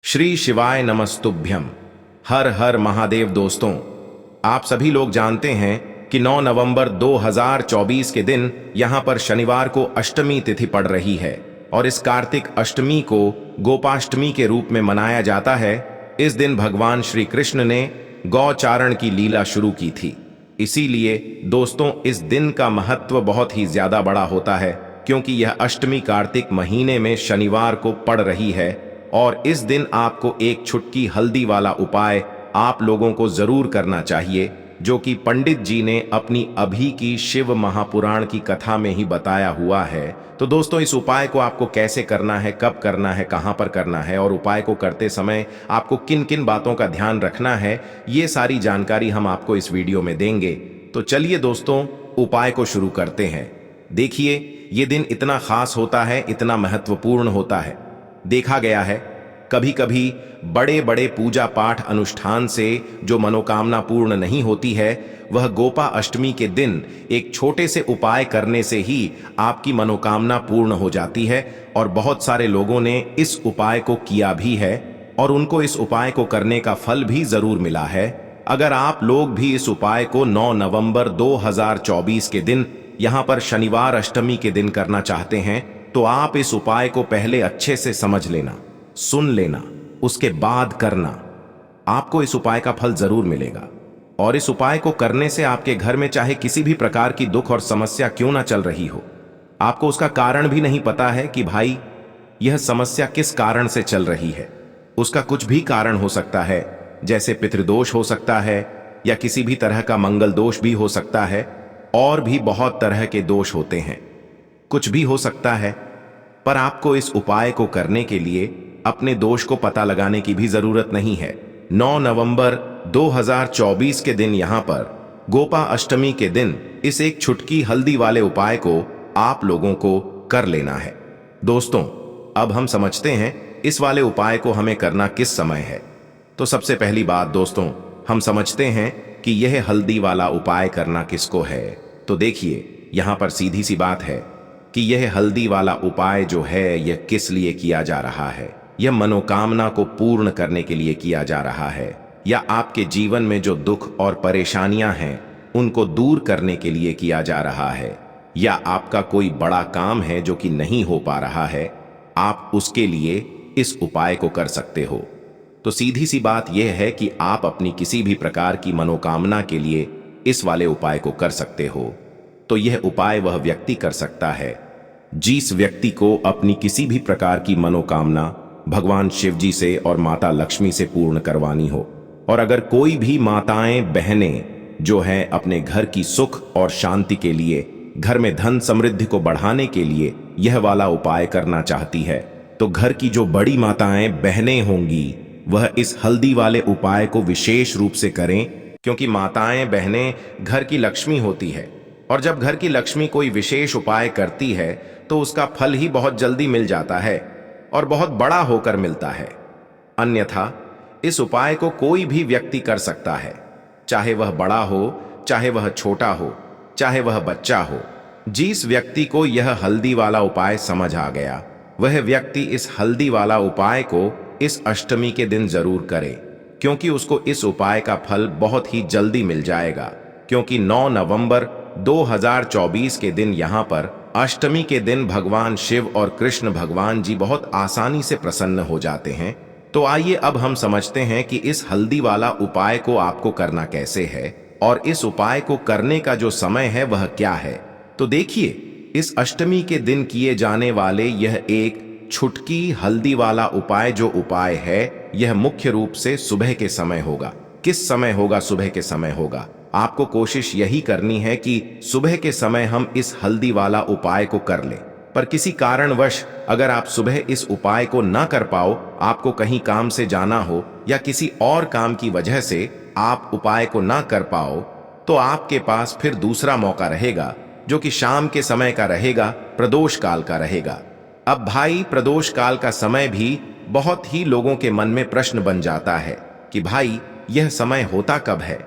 श्री शिवाय नमस्तुभ्यम। हर हर महादेव। दोस्तों, आप सभी लोग जानते हैं कि 9 नवंबर 2024 के दिन यहां पर शनिवार को अष्टमी तिथि पड़ रही है और इस कार्तिक अष्टमी को गोपाष्टमी के रूप में मनाया जाता है। इस दिन भगवान श्री कृष्ण ने गौचारण की लीला शुरू की थी। इसीलिए दोस्तों, इस दिन का महत्व बहुत ही ज्यादा बड़ा होता है क्योंकि यह अष्टमी कार्तिक महीने में शनिवार को पड़ रही है और इस दिन आपको एक छुटकी हल्दी वाला उपाय आप लोगों को जरूर करना चाहिए, जो कि पंडित जी ने अपनी अभी की शिव महापुराण की कथा में ही बताया हुआ है। तो दोस्तों, इस उपाय को आपको कैसे करना है, कब करना है, कहां पर करना है और उपाय को करते समय आपको किन किन बातों का ध्यान रखना है, ये सारी जानकारी हम आपको इस वीडियो में देंगे। तो चलिए दोस्तों, उपाय को शुरू करते हैं। देखिए, ये दिन इतना खास होता है, इतना महत्वपूर्ण होता है। देखा गया है कभी कभी बड़े बड़े पूजा पाठ अनुष्ठान से जो मनोकामना पूर्ण नहीं होती है, वह गोपा अष्टमी के दिन एक छोटे से उपाय करने से ही आपकी मनोकामना पूर्ण हो जाती है। और बहुत सारे लोगों ने इस उपाय को किया भी है और उनको इस उपाय को करने का फल भी जरूर मिला है। अगर आप लोग भी इस उपाय को 9 नवंबर 2024 के दिन यहां पर शनिवार अष्टमी के दिन करना चाहते हैं, तो आप इस उपाय को पहले अच्छे से समझ लेना, सुन लेना, उसके बाद करना। आपको इस उपाय का फल जरूर मिलेगा। और इस उपाय को करने से आपके घर में चाहे किसी भी प्रकार की दुख और समस्या क्यों ना चल रही हो, आपको उसका कारण भी नहीं पता है कि भाई यह समस्या किस कारण से चल रही है। उसका कुछ भी कारण हो सकता है, जैसे पितृदोष हो सकता है या किसी भी तरह का मंगल दोष भी हो सकता है, और भी बहुत तरह के दोष होते हैं, कुछ भी हो सकता है। पर आपको इस उपाय को करने के लिए अपने दोष को पता लगाने की भी जरूरत नहीं है। 9 नवंबर 2024 के दिन यहां पर गोपा अष्टमी के दिन इस एक छुटकी हल्दी वाले उपाय को आप लोगों को कर लेना है। दोस्तों, अब हम समझते हैं इस वाले उपाय को हमें करना किस समय है। तो सबसे पहली बात दोस्तों, हम समझते हैं कि यह हल्दी वाला उपाय करना किसको है। तो देखिए, यहां पर सीधी सी बात है कि यह हल्दी वाला उपाय जो है यह किस लिए किया जा रहा है। यह मनोकामना को पूर्ण करने के लिए किया जा रहा है, या आपके जीवन में जो दुख और परेशानियां हैं उनको दूर करने के लिए किया जा रहा है, या आपका कोई बड़ा काम है जो कि नहीं हो पा रहा है, आप उसके लिए इस उपाय को कर सकते हो। तो सीधी सी बात यह है कि आप अपनी किसी भी प्रकार की मनोकामना के लिए इस वाले उपाय को कर सकते हो। तो यह उपाय वह व्यक्ति कर सकता है जिस व्यक्ति को अपनी किसी भी प्रकार की मनोकामना भगवान शिव जी से और माता लक्ष्मी से पूर्ण करवानी हो। और अगर कोई भी माताएं बहनें जो हैं अपने घर की सुख और शांति के लिए, घर में धन समृद्धि को बढ़ाने के लिए यह वाला उपाय करना चाहती है, तो घर की जो बड़ी माताएं बहनें होंगी वह इस हल्दी वाले उपाय को विशेष रूप से करें, क्योंकि माताएं बहनें घर की लक्ष्मी होती है और जब घर की लक्ष्मी कोई विशेष उपाय करती है तो उसका फल ही बहुत जल्दी मिल जाता है और बहुत बड़ा होकर मिलता है। अन्यथा इस उपाय को कोई भी व्यक्ति कर सकता है, चाहे वह बड़ा हो, चाहे वह छोटा हो, चाहे वह बच्चा हो। जिस व्यक्ति को यह हल्दी वाला उपाय समझ आ गया, वह व्यक्ति इस हल्दी वाला उपाय को इस अष्टमी के दिन जरूर करे, क्योंकि उसको इस उपाय का फल बहुत ही जल्दी मिल जाएगा। क्योंकि 9 नवंबर 2024 के दिन यहां पर अष्टमी के दिन भगवान शिव और कृष्ण भगवान जी बहुत आसानी से प्रसन्न हो जाते हैं। तो आइए अब हम समझते हैं कि इस हल्दी वाला उपाय को आपको करना कैसे है और इस उपाय को करने का जो समय है वह क्या है। तो देखिए, इस अष्टमी के दिन किए जाने वाले यह एक छुटकी हल्दी वाला उपाय जो उपाय है, यह मुख्य रूप से सुबह के समय होगा। किस समय होगा? सुबह के समय होगा। आपको कोशिश यही करनी है कि सुबह के समय हम इस हल्दी वाला उपाय को कर लें। पर किसी कारणवश अगर आप सुबह इस उपाय को ना कर पाओ, आपको कहीं काम से जाना हो या किसी और काम की वजह से आप उपाय को ना कर पाओ, तो आपके पास फिर दूसरा मौका रहेगा, जो कि शाम के समय का रहेगा, प्रदोष काल का रहेगा। अब भाई, प्रदोष काल का समय भी बहुत ही लोगों के मन में प्रश्न बन जाता है कि भाई यह समय होता कब है,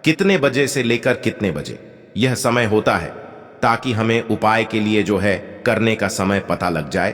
कितने बजे से लेकर कितने बजे यह समय होता है, ताकि हमें उपाय के लिए जो है करने का समय पता लग जाए।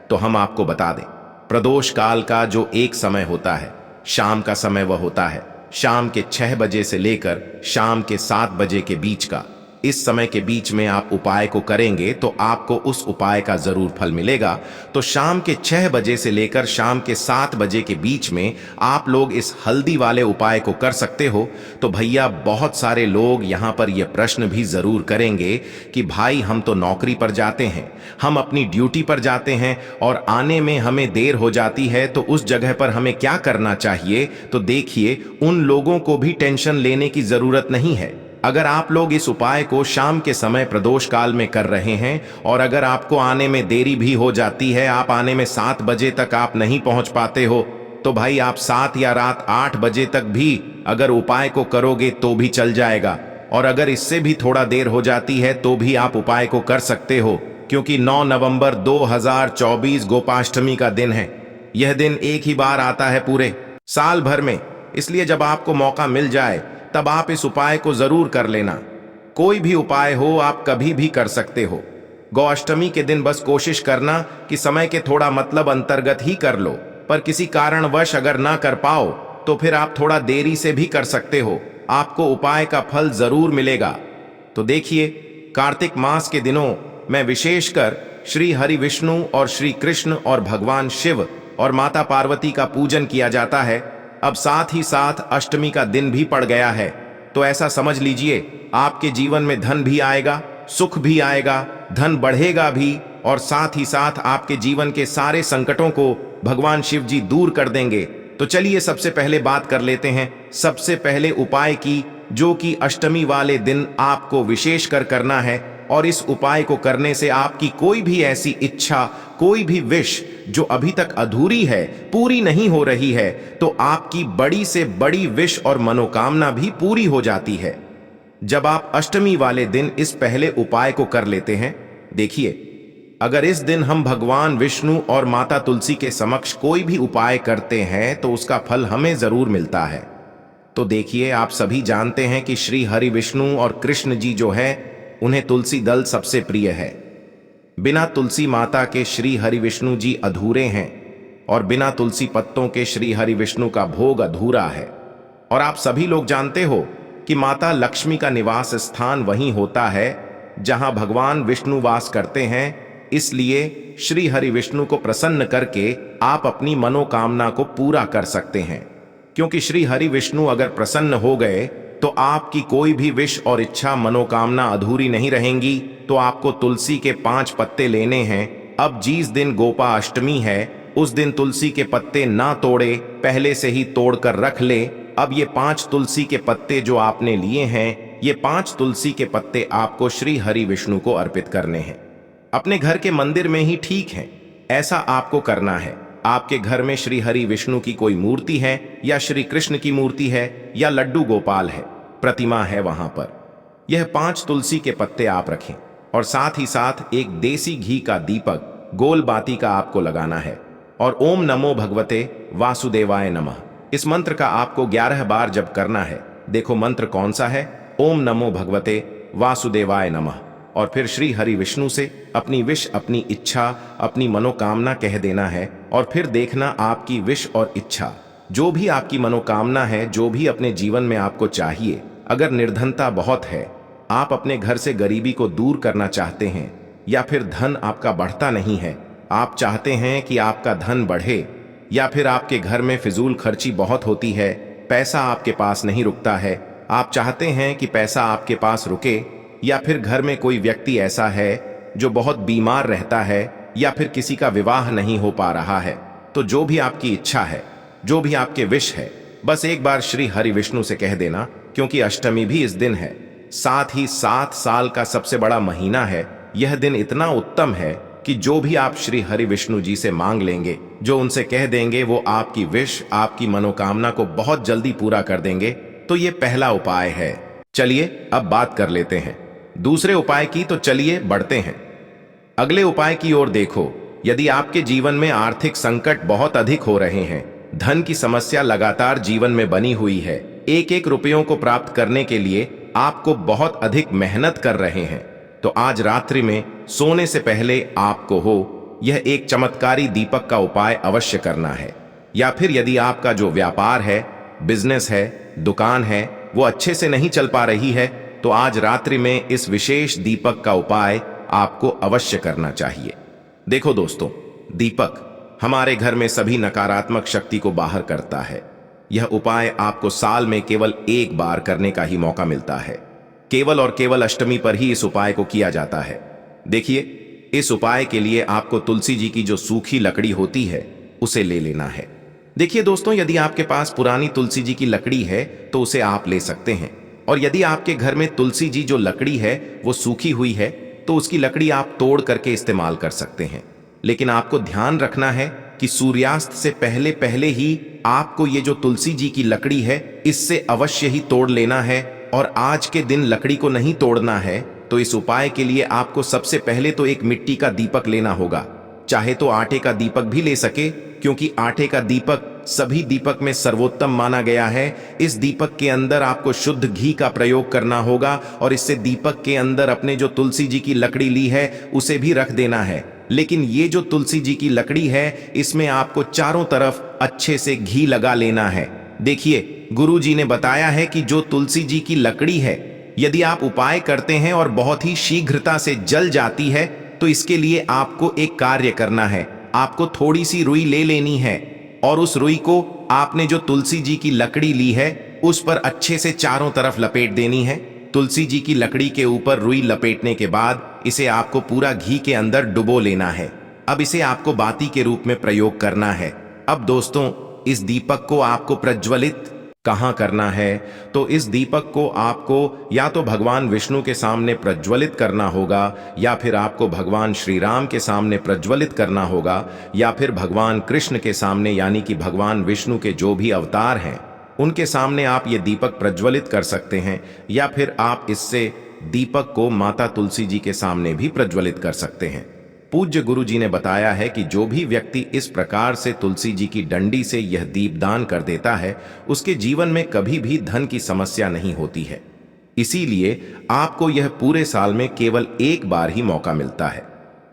तो हम आपको बता दें, प्रदोष काल का जो एक समय होता है, शाम का समय, वह होता है शाम के 6 बजे से लेकर शाम के 7 बजे के बीच का। इस समय के बीच में आप उपाय को करेंगे तो आपको उस उपाय का जरूर फल मिलेगा। तो शाम के 6 बजे से लेकर शाम के 7 बजे के बीच में आप लोग इस हल्दी वाले उपाय को कर सकते हो। तो भैया बहुत सारे लोग यहाँ पर यह प्रश्न भी जरूर करेंगे कि भाई हम तो नौकरी पर जाते हैं, हम अपनी ड्यूटी पर जाते हैं और आने में हमें देर हो जाती है, तो उस जगह पर हमें क्या करना चाहिए? तो देखिए, उन लोगों को भी टेंशन लेने की जरूरत नहीं है। अगर आप लोग इस उपाय को शाम के समय प्रदोष काल में कर रहे हैं और अगर आपको आने में देरी भी हो जाती है, आप आने में 7 बजे तक आप नहीं पहुंच पाते हो, तो भाई आप 7 या रात 8 बजे तक भी अगर उपाय को करोगे तो भी चल जाएगा। और अगर इससे भी थोड़ा देर हो जाती है तो भी आप उपाय को कर सकते हो, क्योंकि 9 नवंबर 2024 गोपाष्टमी का दिन है। यह दिन एक ही बार आता है पूरे साल भर में, इसलिए जब आपको मौका मिल जाए तब आप इस उपाय को जरूर कर लेना। कोई भी उपाय हो, आप कभी भी कर सकते हो। गौअष्टमी के दिन बस कोशिश करना कि समय के थोड़ा मतलब अंतर्गत ही कर लो, पर किसी कारणवश अगर ना कर पाओ तो फिर आप थोड़ा देरी से भी कर सकते हो, आपको उपाय का फल जरूर मिलेगा। तो देखिए, कार्तिक मास के दिनों में विशेषकर श्री हरि विष्णु और श्री कृष्ण और भगवान शिव और माता पार्वती का पूजन किया जाता है। अब साथ ही साथ अष्टमी का दिन भी पड़ गया है, तो ऐसा समझ लीजिए आपके जीवन में धन भी आएगा, सुख भी आएगा, धन बढ़ेगा भी, और साथ ही साथ आपके जीवन के सारे संकटों को भगवान शिव जी दूर कर देंगे। तो चलिए सबसे पहले बात कर लेते हैं सबसे पहले उपाय की, जो कि अष्टमी वाले दिन आपको विशेष कर करना है। और इस उपाय को करने से आपकी कोई भी ऐसी इच्छा, कोई भी विश जो अभी तक अधूरी है, पूरी नहीं हो रही है, तो आपकी बड़ी से बड़ी विश और मनोकामना भी पूरी हो जाती है जब आप अष्टमी वाले दिन इस पहले उपाय को कर लेते हैं। देखिए, अगर इस दिन हम भगवान विष्णु और माता तुलसी के समक्ष कोई भी उपाय करते हैं तो उसका फल हमें जरूर मिलता है। तो देखिए, आप सभी जानते हैं कि श्री हरि विष्णु और कृष्ण जी जो है, उन्हें तुलसी दल सबसे प्रिय है। बिना तुलसी माता के श्री हरि विष्णु जी अधूरे हैं और बिना तुलसी पत्तों के श्री हरि विष्णु का भोग अधूरा है। और आप सभी लोग जानते हो कि माता लक्ष्मी का निवास स्थान वहीं होता है जहां भगवान विष्णु वास करते हैं। इसलिए श्री हरि विष्णु को प्रसन्न करके आप अपनी मनोकामना को पूरा कर सकते हैं, क्योंकि श्री हरि विष्णु अगर प्रसन्न हो गए तो आपकी कोई भी विश और इच्छा, मनोकामना अधूरी नहीं रहेंगी। तो आपको तुलसी के 5 पत्ते लेने हैं। अब जिस दिन गोपा अष्टमी है, उस दिन तुलसी के पत्ते ना तोड़े, पहले से ही तोड़कर रख ले। अब ये 5 तुलसी के पत्ते जो आपने लिए हैं, ये 5 तुलसी के पत्ते आपको श्री हरि विष्णु को अर्पित करने हैं। अपने घर के मंदिर में ही ठीक है, ऐसा आपको करना है। आपके घर में श्री हरि विष्णु की कोई मूर्ति है या श्री कृष्ण की मूर्ति है या लड्डू गोपाल है, प्रतिमा है, वहां पर यह 5 तुलसी के पत्ते आप रखें और साथ ही साथ एक देसी घी का दीपक गोल बाती का आपको लगाना है और ओम नमो भगवते वासुदेवाय नमः इस मंत्र का आपको 11 बार जप करना है। देखो मंत्र कौन सा है, ओम नमो भगवते वासुदेवाय नमः। और फिर श्री हरि विष्णु से अपनी विश, अपनी इच्छा, अपनी मनोकामना कह देना है। और फिर देखना आपकी विश और इच्छा, जो भी आपकी मनोकामना है, जो भी अपने जीवन में आपको चाहिए, अगर निर्धनता बहुत है, आप अपने घर से गरीबी को दूर करना चाहते हैं, या फिर धन आपका बढ़ता नहीं है, आप चाहते हैं कि आपका धन बढ़े, या फिर आपके घर में फिजूल खर्ची बहुत होती है, पैसा आपके पास नहीं रुकता है, आप चाहते हैं कि पैसा आपके पास रुके, या फिर घर में कोई व्यक्ति ऐसा है जो बहुत बीमार रहता है, या फिर किसी का विवाह नहीं हो पा रहा है, तो जो भी आपकी इच्छा है, जो भी आपके विश है, बस एक बार श्री हरि विष्णु से कह देना। क्योंकि अष्टमी भी इस दिन है, साथ ही 7 साल का सबसे बड़ा महीना है। यह दिन इतना उत्तम है कि जो भी आप श्री हरि विष्णु जी से मांग लेंगे, जो उनसे कह देंगे, वो आपकी विश, आपकी मनोकामना को बहुत जल्दी पूरा कर देंगे। तो ये पहला उपाय है। चलिए अब बात कर लेते हैं दूसरे उपाय की। तो चलिए बढ़ते हैं अगले उपाय की ओर। देखो, यदि आपके जीवन में आर्थिक संकट बहुत अधिक हो रहे हैं, धन की समस्या लगातार जीवन में बनी हुई है, एक एक रुपयों को प्राप्त करने के लिए आपको बहुत अधिक मेहनत कर रहे हैं, तो आज रात्रि में सोने से पहले आपको हो यह एक चमत्कारी दीपक का उपाय अवश्य करना है। या फिर यदि आपका जो व्यापार है, बिजनेस है, दुकान है, वो अच्छे से नहीं चल पा रही है, तो आज रात्रि में इस विशेष दीपक का उपाय आपको अवश्य करना चाहिए। देखो दोस्तों, दीपक हमारे घर में सभी नकारात्मक शक्ति को बाहर करता है। यह उपाय आपको साल में केवल एक बार करने का ही मौका मिलता है। केवल और केवल अष्टमी पर ही इस उपाय को किया जाता है। देखिए, इस उपाय के लिए आपको तुलसी जी की जो सूखी लकड़ी होती है उसे ले लेना है। देखिए दोस्तों, यदि आपके पास पुरानी तुलसी जी की लकड़ी है तो उसे आप ले सकते हैं, और यदि आपके घर में तुलसी जी जो लकड़ी है वो सूखी हुई है तो उसकी लकड़ी आप तोड़ करके इस्तेमाल कर सकते हैं। लेकिन आपको ध्यान रखना है कि सूर्यास्त से पहले पहले ही आपको ये जो तुलसी जी की लकड़ी है इससे अवश्य ही तोड़ लेना है, और आज के दिन लकड़ी को नहीं तोड़ना है। तो इस उपाय के लिए आपको सबसे पहले तो एक मिट्टी का दीपक लेना होगा। चाहे तो आटे का दीपक भी ले सके, क्योंकि आटे का दीपक सभी दीपक में सर्वोत्तम माना गया है। इस दीपक के अंदर आपको शुद्ध घी का प्रयोग करना होगा, और इससे दीपक के अंदर अपने जो तुलसी जी की लकड़ी ली है उसे भी रख देना है। लेकिन ये जो तुलसी जी की लकड़ी है इसमें आपको चारों तरफ अच्छे से घी लगा लेना है। देखिए, गुरु जी ने बताया है कि जो तुलसी जी की लकड़ी है, यदि आप उपाय करते हैं और बहुत ही शीघ्रता से जल जाती है, तो इसके लिए आपको एक कार्य करना है। आपको थोड़ी सी रुई ले लेनी है, और उस रुई को आपने जो तुलसी जी की लकड़ी ली है उस पर अच्छे से चारों तरफ लपेट देनी है। तुलसी जी की लकड़ी के ऊपर रुई लपेटने के बाद इसे आपको पूरा घी के अंदर डुबो लेना है। अब इसे आपको बाती के रूप में प्रयोग करना है। अब दोस्तों, इस दीपक को आपको प्रज्वलित कहाँ करना है? तो इस दीपक को आपको या तो भगवान विष्णु के सामने प्रज्वलित करना होगा, या फिर आपको भगवान श्री राम के सामने प्रज्वलित करना होगा, या फिर भगवान कृष्ण के सामने, यानी कि भगवान विष्णु के जो भी अवतार हैं उनके सामने आप ये दीपक प्रज्वलित कर सकते हैं। या फिर आप इससे दीपक को माता तुलसी जी के सामने भी प्रज्वलित कर सकते हैं। पूज्य गुरु जी ने बताया है कि जो भी व्यक्ति इस प्रकार से तुलसी जी की डंडी से यह दीपदान कर देता है उसके जीवन में कभी भी धन की समस्या नहीं होती है। इसीलिए आपको यह पूरे साल में केवल एक बार ही मौका मिलता है।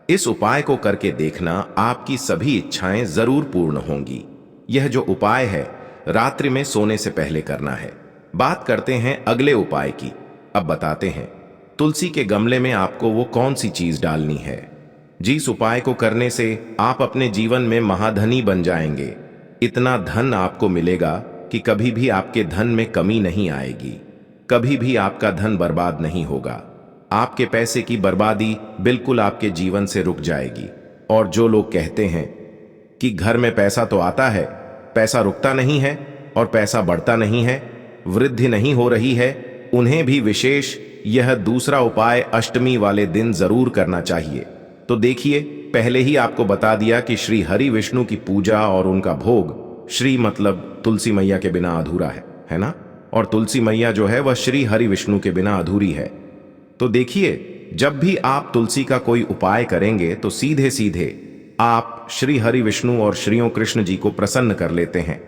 इस उपाय को करके देखना, आपकी सभी इच्छाएं जरूर पूर्ण होंगी। यह जो उपाय है रात्रि में सोने से पहले करना है। बात करते हैं अगले उपाय की। अब बताते हैं तुलसी के गमले में आपको वो कौन सी चीज डालनी है। जिस उपाय को करने से आप अपने जीवन में महाधनी बन जाएंगे। इतना धन आपको मिलेगा कि कभी भी आपके धन में कमी नहीं आएगी, कभी भी आपका धन बर्बाद नहीं होगा। आपके पैसे की बर्बादी बिल्कुल आपके जीवन से रुक जाएगी। और जो लोग कहते हैं कि घर में पैसा तो आता है, पैसा रुकता नहीं है और पैसा बढ़ता नहीं है, वृद्धि नहीं हो रही है, उन्हें भी विशेष यह दूसरा उपाय अष्टमी वाले दिन जरूर करना चाहिए। तो देखिए, पहले ही आपको बता दिया कि श्री हरि विष्णु की पूजा और उनका भोग, श्री मतलब तुलसी मैया के बिना अधूरा है ना? और तुलसी मैया जो है वह श्री हरि विष्णु के बिना अधूरी है। तो देखिए, जब भी आप तुलसी का कोई उपाय करेंगे तो सीधे सीधे आप श्री हरि विष्णु और श्रीओ कृष्ण जी को प्रसन्न कर लेते हैं।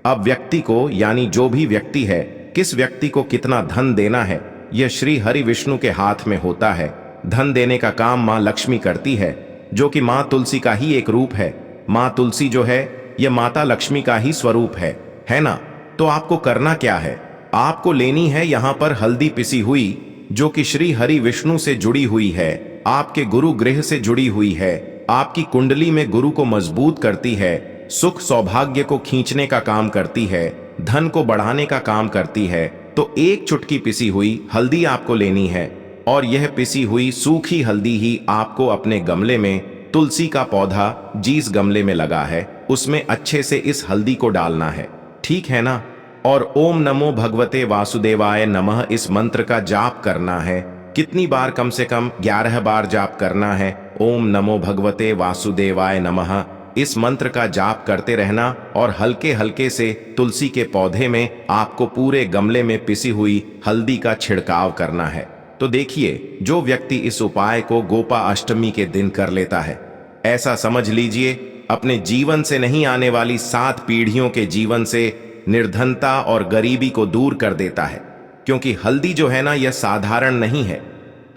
अब व्यक्ति को, यानी जो भी व्यक्ति है, किस व्यक्ति को कितना धन देना है यह श्री हरि विष्णु के हाथ में होता है। धन देने का काम माँ लक्ष्मी करती है, जो कि माँ तुलसी का ही एक रूप है। माँ तुलसी जो है यह माता लक्ष्मी का ही स्वरूप है ना? तो आपको करना क्या है? आपको लेनी है यहाँ पर हल्दी पिसी हुई, जो कि श्री हरि विष्णु से जुड़ी हुई है, आपके गुरु गृह से जुड़ी हुई है, आपकी कुंडली में गुरु को मजबूत करती है, सुख सौभाग्य को खींचने का काम करती है, धन को बढ़ाने का काम करती है। तो एक चुटकी पिसी हुई हल्दी आपको लेनी है, और यह पिसी हुई सूखी हल्दी ही आपको अपने गमले में, तुलसी का पौधा जिस गमले में लगा है उसमें अच्छे से इस हल्दी को डालना है, ठीक है ना? और ओम नमो भगवते वासुदेवाय नमः इस मंत्र का जाप करना है। कितनी बार? कम से कम 11 बार जाप करना है। ओम नमो भगवते वासुदेवाय नमः इस मंत्र का जाप करते रहना, और हल्के हल्के से तुलसी के पौधे में आपको पूरे गमले में पिसी हुई हल्दी का छिड़काव करना है। तो देखिए, जो व्यक्ति इस उपाय को गोपा अष्टमी के दिन कर लेता है, ऐसा समझ लीजिए अपने जीवन से नहीं आने वाली 7 पीढ़ियों के जीवन से निर्धनता और गरीबी को दूर कर देता है। क्योंकि हल्दी जो है ना, यह साधारण नहीं है,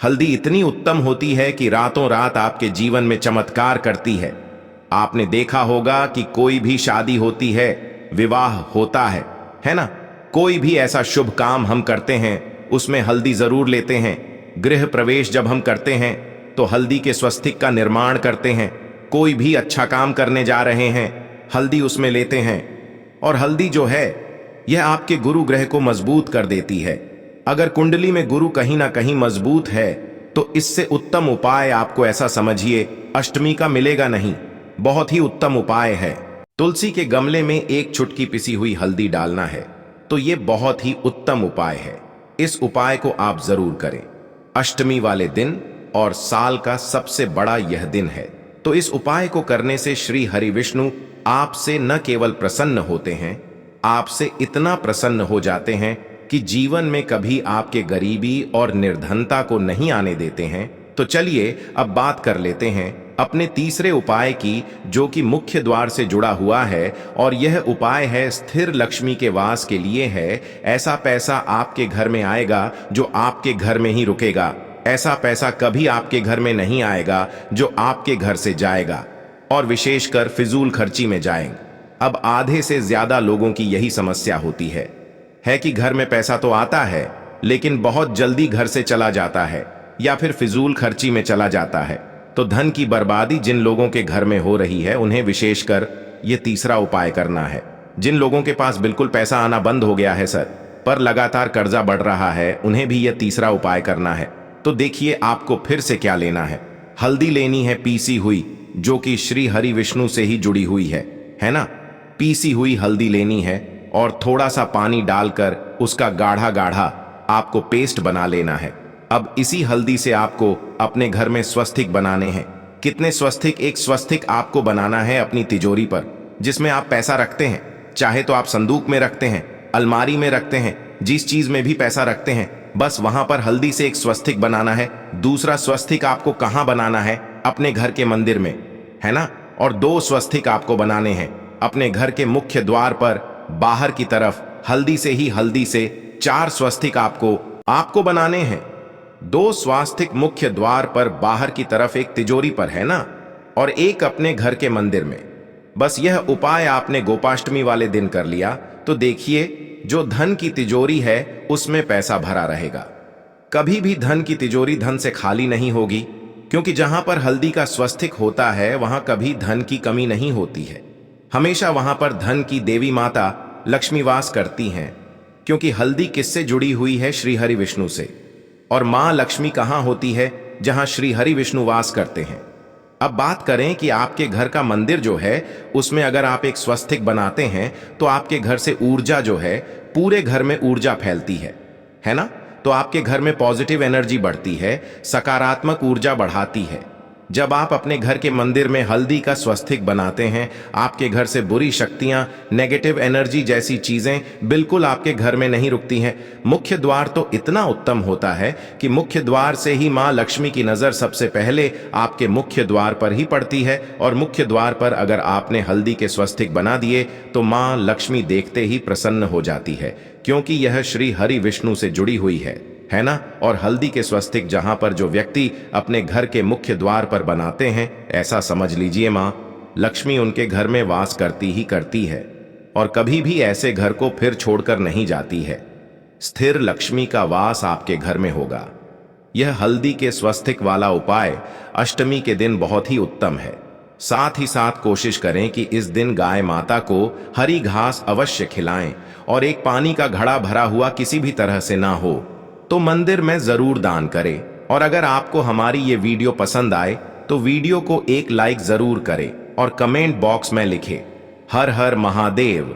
हल्दी इतनी उत्तम होती है कि रातों रात आपके जीवन में चमत्कार करती है। आपने देखा होगा कि कोई भी शादी होती है, विवाह होता है ना? कोई भी ऐसा शुभ काम हम करते हैं उसमें हल्दी जरूर लेते हैं। गृह प्रवेश जब हम करते हैं तो हल्दी के स्वस्तिक का निर्माण करते हैं। कोई भी अच्छा काम करने जा रहे हैं, हल्दी उसमें लेते हैं। और हल्दी जो है यह आपके गुरु ग्रह को मजबूत कर देती है। अगर कुंडली में गुरु कहीं ना कहीं मजबूत है तो इससे उत्तम उपाय आपको ऐसा समझिए अष्टमी का मिलेगा नहीं। बहुत ही उत्तम उपाय है। तुलसी के गमले में एक चुटकी पिसी हुई हल्दी डालना है, तो ये बहुत ही उत्तम उपाय है। इस उपाय को आप जरूर करें। अष्टमी वाले दिन और साल का सबसे बड़ा यह दिन है, तो इस उपाय को करने से श्री हरि विष्णु आपसे न केवल प्रसन्न होते हैं, आपसे इतना प्रसन्न हो जाते हैं कि जीवन में कभी आपके गरीबी और निर्धनता को नहीं आने देते हैं। तो चलिए अब बात कर लेते हैं अपने तीसरे उपाय की, जो कि मुख्य द्वार से जुड़ा हुआ है। और यह उपाय है स्थिर लक्ष्मी के वास के लिए है। ऐसा पैसा आपके घर में आएगा जो आपके घर में ही रुकेगा। ऐसा पैसा कभी आपके घर में नहीं आएगा जो आपके घर से जाएगा, और विशेषकर फिजूल खर्ची में जाएंगे। अब आधे से ज्यादा लोगों की यही समस्या होती है कि घर में पैसा तो आता है लेकिन बहुत जल्दी घर से चला जाता है या फिर फिजूल खर्ची में चला जाता है। तो धन की बर्बादी जिन लोगों के घर में हो रही है उन्हें विशेषकर ये तीसरा उपाय करना है। जिन लोगों के पास बिल्कुल पैसा आना बंद हो गया है सर, पर लगातार कर्जा बढ़ रहा है, उन्हें भी यह तीसरा उपाय करना है। तो देखिए आपको फिर से क्या लेना है। हल्दी लेनी है पीसी हुई, जो कि श्री हरि विष्णु से ही जुड़ी हुई है ना? पीसी हुई हल्दी लेनी है और थोड़ा सा पानी डालकर उसका गाढ़ा गाढ़ा आपको पेस्ट बना लेना है। अब इसी हल्दी से आपको अपने घर में स्वस्तिक बनाने हैं। कितने स्वस्तिक? एक स्वस्तिक आपको बनाना है अपनी तिजोरी पर, जिसमें आप पैसा रखते हैं। चाहे तो आप संदूक में रखते हैं, अलमारी में रखते हैं, जिस चीज में भी पैसा रखते हैं, बस वहां पर हल्दी से एक स्वस्तिक बनाना है। दूसरा स्वस्तिक आपको कहां बनाना है? अपने घर के मंदिर में, है ना? और 2 स्वस्तिक आपको बनाने हैं अपने घर के मुख्य द्वार पर बाहर की तरफ। हल्दी से 4 स्वस्तिक आपको बनाने हैं। 2 स्वास्तिक मुख्य द्वार पर बाहर की तरफ, एक तिजोरी पर, है ना? और एक अपने घर के मंदिर में। बस यह उपाय आपने गोपाष्टमी वाले दिन कर लिया तो देखिए जो धन की तिजोरी है उसमें पैसा भरा रहेगा। कभी भी धन की तिजोरी धन से खाली नहीं होगी, क्योंकि जहां पर हल्दी का स्वस्तिक होता है वहां कभी धन की कमी नहीं होती है। हमेशा वहां पर धन की देवी माता लक्ष्मी वास करती हैं, क्योंकि हल्दी किससे जुड़ी हुई है? श्री हरि विष्णु से। और मां लक्ष्मी कहां होती है? जहां श्री हरि विष्णु वास करते हैं। अब बात करें कि आपके घर का मंदिर जो है उसमें अगर आप एक स्वस्तिक बनाते हैं तो आपके घर से ऊर्जा जो है, पूरे घर में ऊर्जा फैलती है ना? तो आपके घर में पॉजिटिव एनर्जी बढ़ती है, सकारात्मक ऊर्जा बढ़ाती है। जब आप अपने घर के मंदिर में हल्दी का स्वस्तिक बनाते हैं, आपके घर से बुरी शक्तियां, नेगेटिव एनर्जी जैसी चीजें बिल्कुल आपके घर में नहीं रुकती हैं। मुख्य द्वार तो इतना उत्तम होता है कि मुख्य द्वार से ही मां लक्ष्मी की नजर सबसे पहले आपके मुख्य द्वार पर ही पड़ती है। और मुख्य द्वार पर अगर आपने हल्दी के स्वस्तिक बना दिए तो मां लक्ष्मी देखते ही प्रसन्न हो जाती है, क्योंकि यह श्री हरि विष्णु से जुड़ी हुई है ना? और हल्दी के स्वस्तिक जहां पर जो व्यक्ति अपने घर के मुख्य द्वार पर बनाते हैं, ऐसा समझ लीजिए मां लक्ष्मी उनके घर में वास करती ही करती है और कभी भी ऐसे घर को फिर छोड़कर नहीं जाती है। स्थिर लक्ष्मी का वास आपके घर में होगा। यह हल्दी के स्वस्तिक वाला उपाय अष्टमी के दिन बहुत ही उत्तम है। साथ ही साथ कोशिश करें कि इस दिन गाय माता को हरी घास अवश्य खिलाएं और एक पानी का घड़ा भरा हुआ किसी भी तरह से ना हो तो मंदिर में जरूर दान करें। और अगर आपको हमारी ये वीडियो पसंद आए तो वीडियो को एक लाइक जरूर करें और कमेंट बॉक्स में लिखें हर हर महादेव।